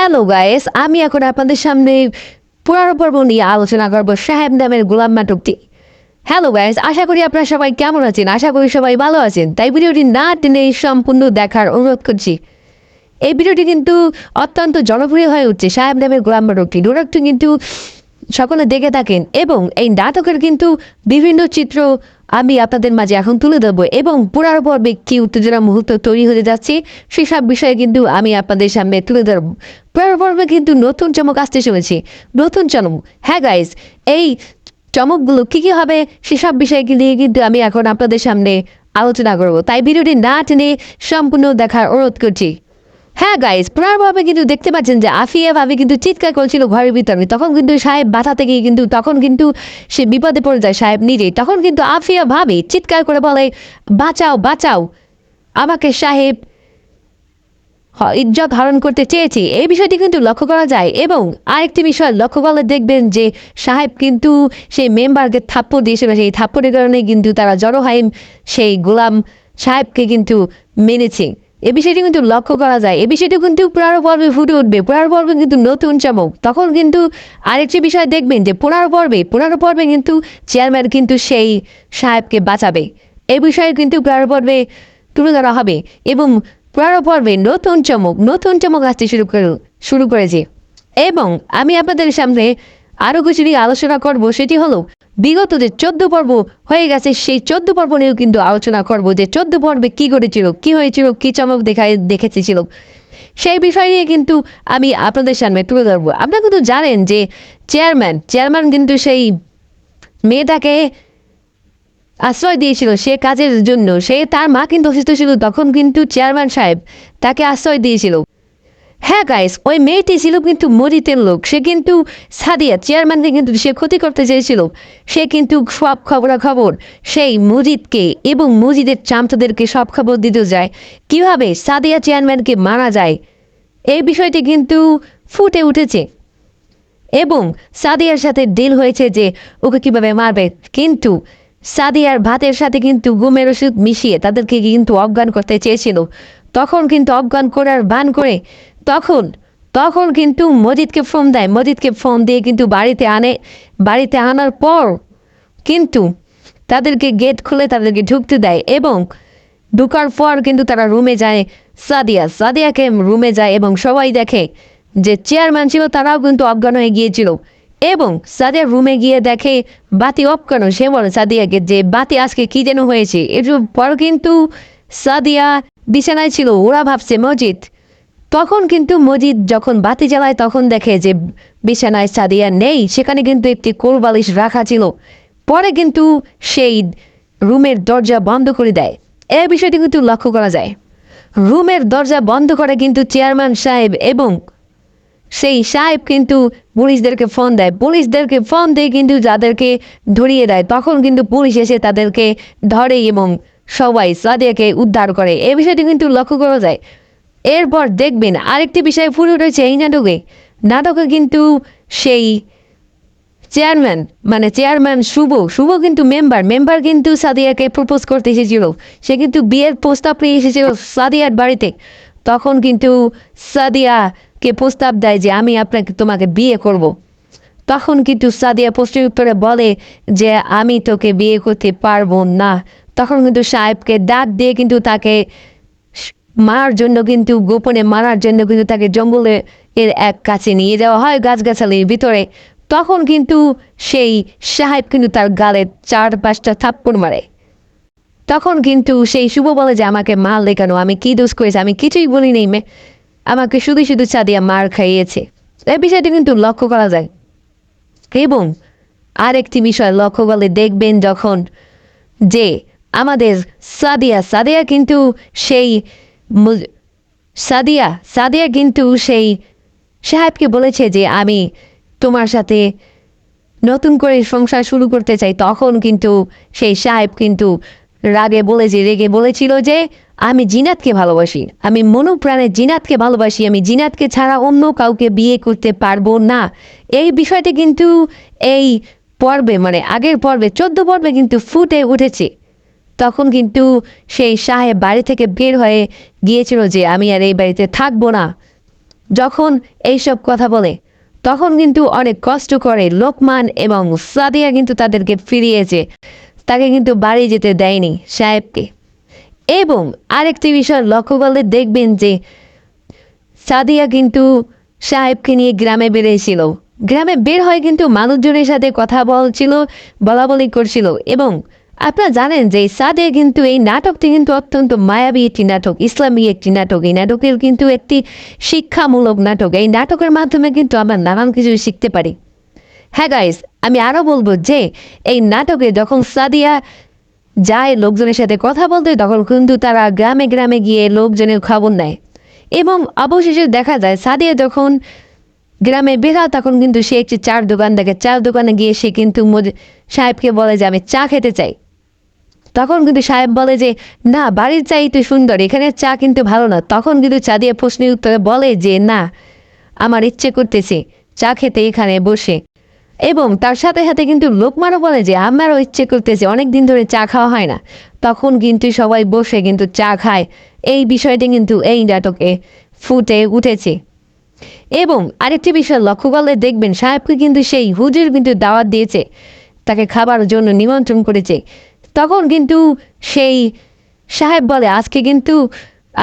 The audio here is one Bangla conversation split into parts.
হ্যালো গাইস, আমি এখন আপনাদের সামনে পুরানো পর্ব নিয়ে আলোচনা করব সাহেব নামের গোলাম নাটকটি। হ্যালো গাইস, আশা করি আপনারা সবাই কেমন আছেন। আশা করি সবাই ভালো আছেন। তাই ভিডিওটি না টেনে সম্পূর্ণ দেখার অনুরোধ করছি। এই ভিডিওটি কিন্তু অত্যন্ত জনপ্রিয় হয়ে উঠছে। সাহেব নামের গোলাম নাটকটি কিন্তু সকলে দেখে থাকেন এবং এই নাটকের কিন্তু বিভিন্ন চিত্র আমি আপনাদের মাঝে এখন তুলে দেবো এবং পুরার পর্বে কি উত্তেজনা মুহূর্ত তৈরি হতে যাচ্ছে সেসব বিষয়ে কিন্তু আমি আপনাদের সামনে তুলে ধরবো। পুরার পর্বে কিন্তু নতুন চমক আসতে চলেছে, নতুন চমক। হ্যাঁ গাইস, এই চমকগুলো কি হবে সেসব বিষয়ে নিয়ে কিন্তু আমি এখন আপনাদের সামনে আলোচনা করবো। তাই ভিডিওটি না টেনে সম্পূর্ণ দেখার অনুরোধ করছি। হ্যাঁ গাইস, পুনর্ভাবে কিন্তু দেখতে পাচ্ছেন যে আফিয়া ভাবি কিন্তু চিৎকার করেছিল ঘরের ভিতরে। তখন কিন্তু সাহেব বাধা থেকে কিন্তু তখন কিন্তু সে বিপদে পড়ে যায় সাহেব নিজেই। তখন কিন্তু আফিয়া ভাবি চিৎকার করে বলে, বাঁচাও বাঁচাও আমাকে, সাহেব ইজ্জত হরণ করতে চেয়েছে। এই বিষয়টি কিন্তু লক্ষ্য করা যায় এবং আরেকটি বিষয় লক্ষ্য করলে দেখবেন যে সাহেব কিন্তু সেই মেম্বারকে থাপ্পড় দিয়েছিল। সেই থাপ্পড়ের কারণে কিন্তু তারা জড়ো হয় সেই গোলাম সাহেবকে কিন্তু মেনেছে। এ বিষয়টি কিন্তু লক্ষ্য করা যায়। এ বিষয়টি কিন্তু পুনর পর্বে ফুটে উঠবে। পুনর পর্বে কিন্তু নতুন চমক। তখন কিন্তু আরেকটি বিষয় দেখবেন যে পুনর পর্বে কিন্তু চেয়ারম্যান কিন্তু সেই সাহেবকে বাঁচাবে। এই বিষয়ে কিন্তু পুনর পর্বে তুলে ধরা হবে এবং পুনর পর্বে নতুন চমক আসতে শুরু করেছে। এবং আমি আপনাদের সামনে আরও কিছু নিয়ে আলোচনা করবো। সেটি হলো বিগত যে 14 পর্ব হয়ে গেছে সেই 14 পর্ব নিয়েও কিন্তু আলোচনা করব যে 14 পর্বে কি ঘটেছিল, কি হয়েছিল, কি চমক দেখেছিল সেই বিষয় নিয়ে কিন্তু আমি আপনাদের সামনে তুলে ধরবো। আপনারা কিন্তু জানেন যে চেয়ারম্যান কিন্তু সেই মেয়েটাকে আশ্রয় দিয়েছিল সে কাজের জন্য। তার মা কিন্তু অসুস্থ ছিল, তখন কিন্তু চেয়ারম্যান সাহেব তাকে আশ্রয় দিয়েছিল। হ্যাঁ গাইস, ওই মেয়েটি ছিল কিন্তু মজিদের লোক। সে কিন্তু সাদিয়া চেয়ারম্যানকে কিন্তু সে ক্ষতি করতে চেয়েছিল। সে কিন্তু সব খবর সেই মজিদকে এবং মজিদের চামচাদেরকে সব খবর দিতে যায় কিভাবে সাদিয়া চেয়ারম্যানকে মারা যায়। এই বিষয়টি কিন্তু ফুটে উঠেছে এবং সাদিয়ার সাথে ডিল হয়েছে যে ওকে কিভাবে মারবে। কিন্তু সাদিয়ার ভাতের সাথে কিন্তু ঘুমের ওষুধ মিশিয়ে তাদেরকে কিন্তু অজ্ঞান করতে চেয়েছিল। তখন কিন্তু অজ্ঞান করার বান করে তখন কিন্তু মজিদকে ফোন দেয়। মজিদকে ফোন দিয়ে কিন্তু বাড়িতে আনার পর কিন্তু তাদেরকে গেট খুলে তাদেরকে ঢুকতে দেয় এবং ঢুকার পর কিন্তু তারা রুমে যায়। সাদিয়াকে রুমে যায় এবং সবাই দেখে যে চেয়ারম্যান ছিল তারাও কিন্তু অজ্ঞান হয়ে গিয়েছিল এবং সাদিয়া রুমে গিয়ে দেখে বাতি অফ কেন। সে বলে সাদিয়াকে যে বাতি আজকে কি যেন হয়েছে। এর পর কিন্তু সাদিয়া বিছানায় ছিল, ওরা ভাবছে মজিদ। তখন কিন্তু মজিদ যখন বাতি জ্বালায় তখন দেখে যে বিছানায় সাদিয়া নেই, সেখানে কিন্তু একটি কোলবালিশ রাখা ছিল। পরে কিন্তু সেই রুমের দরজা বন্ধ করে দেয়। এই বিষয়টি কিন্তু লক্ষ্য করা যায়। রুমের দরজা বন্ধ করে কিন্তু চেয়ারম্যান সাহেব এবং সেই সাহেব কিন্তু পুলিশদেরকে ফোন দিয়ে কিন্তু যাদেরকে ধরিয়ে দেয়। তখন কিন্তু পুলিশ এসে তাদেরকে ধরে এবং সবাই সাদিয়াকে উদ্ধার করে। এই বিষয়টি কিন্তু লক্ষ্য করা যায়। এরপর দেখবেন আরেকটি বিষয় ফুটে উঠেছে এই নাটকে কিন্তু সেই চেয়ারম্যান শুভ কিন্তু মেম্বার কিন্তু সাদিয়াকে প্রপোজ করতে এসেছিল। সে কিন্তু বিয়ের প্রস্তাব নিয়ে এসেছিল সাদিয়ার বাড়িতে। তখন কিন্তু সাদিয়াকে প্রস্তাব দেয় যে আমি তোমাকে বিয়ে করব। তখন কিন্তু সাদিয়া প্রশ্নের উত্তরে বলে যে আমি তোকে বিয়ে করতে পারবো না। তখন কিন্তু সাহেবকে ডাক দিয়ে কিন্তু তাকে গোপনে মারার জন্য কিন্তু তাকে জঙ্গলে এর এক কাছে নিয়ে যাওয়া হয় গাছগাছালির ভিতরে। তখন কিন্তু সেই সাহেব কিন্তু তার গালে 4-5টা থাপ্পড় মারে। তখন কিন্তু সেই শুভ বলে যে আমাকে মারলে কেন, আমি কি দোষ করেছি, আমি কিছুই বলি নেই, আমাকে শুধু সাদিয়া মার খাইয়েছে। এই বিষয়টি কিন্তু লক্ষ্য করা যায় এবং আরেকটি বিষয় লক্ষ্য করলে দেখবেন যখন যে আমাদের সাদিয়া কিন্তু সেই সাদিয়া কিন্তু সেই সাহেবকে বলেছে যে আমি তোমার সাথে নতুন করে সংসার শুরু করতে চাই। তখন কিন্তু সেই সাহেব কিন্তু রেগে বলেছিল যে আমি জিনাতকে ভালোবাসি, আমি মনোপ্রাণে জিনাতকে ভালোবাসি, আমি জিনাতকে ছাড়া অন্য কাউকে বিয়ে করতে পারবো না। এই বিষয়টি কিন্তু এই পর্বে আগের পর্বে 14 পর্বে কিন্তু ফুটে উঠেছে। তখন কিন্তু সেই সাহেব বাড়ি থেকে বের হয়ে গিয়েছিল যে আমি আর এই বাড়িতে থাকবো না। যখন এইসব কথা বলে তখন কিন্তু অনেক কষ্ট করে লোকমান এবং সাদিয়া কিন্তু তাদেরকে ফিরিয়েছে, তাকে কিন্তু বাড়ি যেতে দেয়নি সাহেবকে। এবং আরেকটি বিষয় লক্ষ্য করলে দেখবেন যে সাদিয়া কিন্তু সাহেবকে নিয়ে গ্রামে বেরিয়েছিল, গ্রামে বের হয়ে কিন্তু মানুষজনের সাথে কথা বলছিল, বলাবলি করছিল। এবং আপনারা জানেন যে সাদিয়া কিন্তু এই নাটকটি কিন্তু অত্যন্ত মায়াবী একটি নাটক, ইসলামী একটি নাটক। এই নাটকের কিন্তু একটি শিক্ষামূলক নাটক। এই নাটকের মাধ্যমে কিন্তু আমরা নানান কিছু শিখতে পারি। হ্যাঁ গাইস, আমি আরও বলবো যে এই নাটকে যখন সাদিয়া যায় লোকজনের সাথে কথা বলতে, তখন কিন্তু তারা গ্রামে গ্রামে গিয়ে লোকজনের খবর নেয়। এবং অবশেষে দেখা যায় সাদিয়া যখন গ্রামে বেরাও তখন কিন্তু সে একটি চার দোকান দেখে, চার দোকানে গিয়ে সে কিন্তু সাহেবকে বলে যে আমি চা খেতে চাই। তখন কিন্তু সাহেব বলে যে না, বাড়ির চাই তো সুন্দর, এখানে চা কিন্তু ভালো না। তখন কিন্তু সাদিয়া প্রশ্নের উত্তরে বলে যে না, আমার ইচ্ছে করতেছে চা খেতে এখানে বসে। এবং তার সাথে সাথে কিন্তু লোকমানও বলে যে আমারও ইচ্ছে করতেছে, অনেক দিন ধরে চা খাওয়া হয় না। তখন কিন্তু সবাই বসে কিন্তু চা খায়। এই বিষয়টি কিন্তু এই নাটকে ফুটে উঠেছে। এবং আরেকটি বিষয় লক্ষ্য করলে দেখবেন সাহেবকে কিন্তু সেই হুজুর কিন্তু দাওয়াত দিয়েছে, তাকে খাবার জন্য নিমন্ত্রণ করেছে। তখন কিন্তু সেই সাহেব বলে আজকে কিন্তু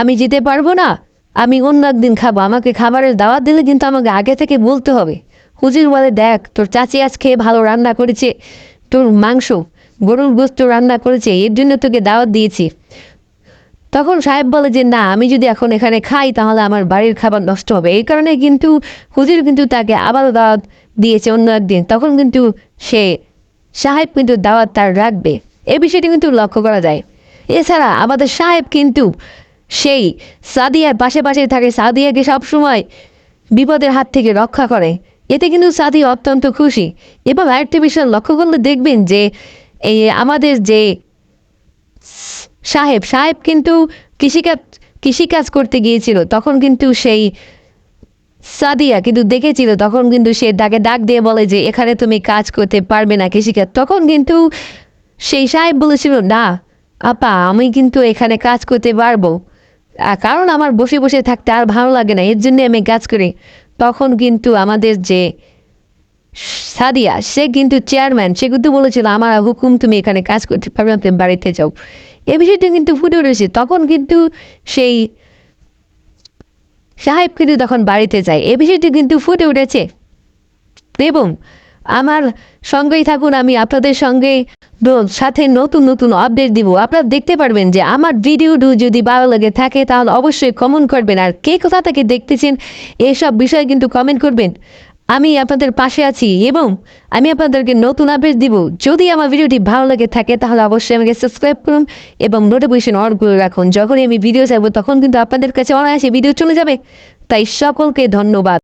আমি যেতে পারবো না, আমি অন্য একদিন খাবো, আমাকে খাবারের দাওয়াত দিলে কিন্তু আমাকে আগে থেকে বলতে হবে। হুজুর বলে দেখ, তোর চাচি আজকে ভালো রান্না করেছে, তোর মাংস গরুর গোস্ত রান্না করেছে, এর জন্য তোকে দাওয়াত দিয়েছি। তখন সাহেব বলে যে না, আমি যদি এখন এখানে খাই তাহলে আমার বাড়ির খাবার নষ্ট হবে। এই কারণে কিন্তু হুজুর কিন্তু তাকে আবারও দাওয়াত দিয়েছে অন্য একদিন। তখন কিন্তু সে সাহেব কিন্তু দাওয়াত তার রাখবে, এই বিষয়টি কিন্তু লক্ষ্য করা যায়। এছাড়া আমাদের সাহেব কিন্তু সেই সাদিয়ার পাশে পাশে থাকে, সাদিয়াকে সবসময় বিপদের হাত থেকে রক্ষা করে। এতে কিন্তু সাদিয়া অত্যন্ত খুশি। এবং আরেকটি বিষয় লক্ষ্য করলে দেখবেন যে এই আমাদের যে সাহেব কিন্তু কৃষিকাজ করতে গিয়েছিল, তখন কিন্তু সেই সাদিয়া কিন্তু দেখেছিল। তখন কিন্তু সে তাকে ডাক দিয়ে বলে যে এখানে তুমি কাজ করতে পারবে না, কৃষিকাজ। তখন কিন্তু সেই সাহেব বলেছিল না আপা, আমি কিন্তু এখানে কাজ করতে পারবো, কারণ আমার বসে বসে থাকতে আর ভালো লাগে না, এর জন্য আমি কাজ করি। তখন কিন্তু আমাদের যে সাদিয়া, সে কিন্তু চেয়ারম্যান, সে কিন্তু বলেছিল আমার হুকুম, তুমি এখানে কাজ করতে পারবে না, তুমি বাড়িতে যাও। এ বিষয়টা কিন্তু ফুটে উঠেছে। তখন কিন্তু সেই সাহেব কিন্তু তখন বাড়িতে যায়, এ বিষয়টি কিন্তু ফুটে উঠেছে। এবং আমার সঙ্গেই থাকুন, আমি আপনাদের সঙ্গে সাথে নতুন নতুন আপডেট দিব। আপনারা দেখতে পারবেন যে আমার ভিডিওটি যদি ভালো লাগে থাকে তাহলে অবশ্যই কমেন্ট করবেন। আর কে কোথা থেকে দেখতেছেন এসব বিষয় কিন্তু কমেন্ট করবেন। আমি আপনাদের পাশে আছি এবং আমি আপনাদেরকে নতুন আপডেট দিব। যদি আমার ভিডিওটি ভালো লাগে থাকে তাহলে অবশ্যই আমাকে সাবস্ক্রাইব করুন এবং নোটিফিকেশন অন করে রাখুন। যখনই আমি ভিডিও চাইবো তখন কিন্তু আপনাদের কাছে অনায়াসে ভিডিও চলে যাবে। তাই সকলকে ধন্যবাদ।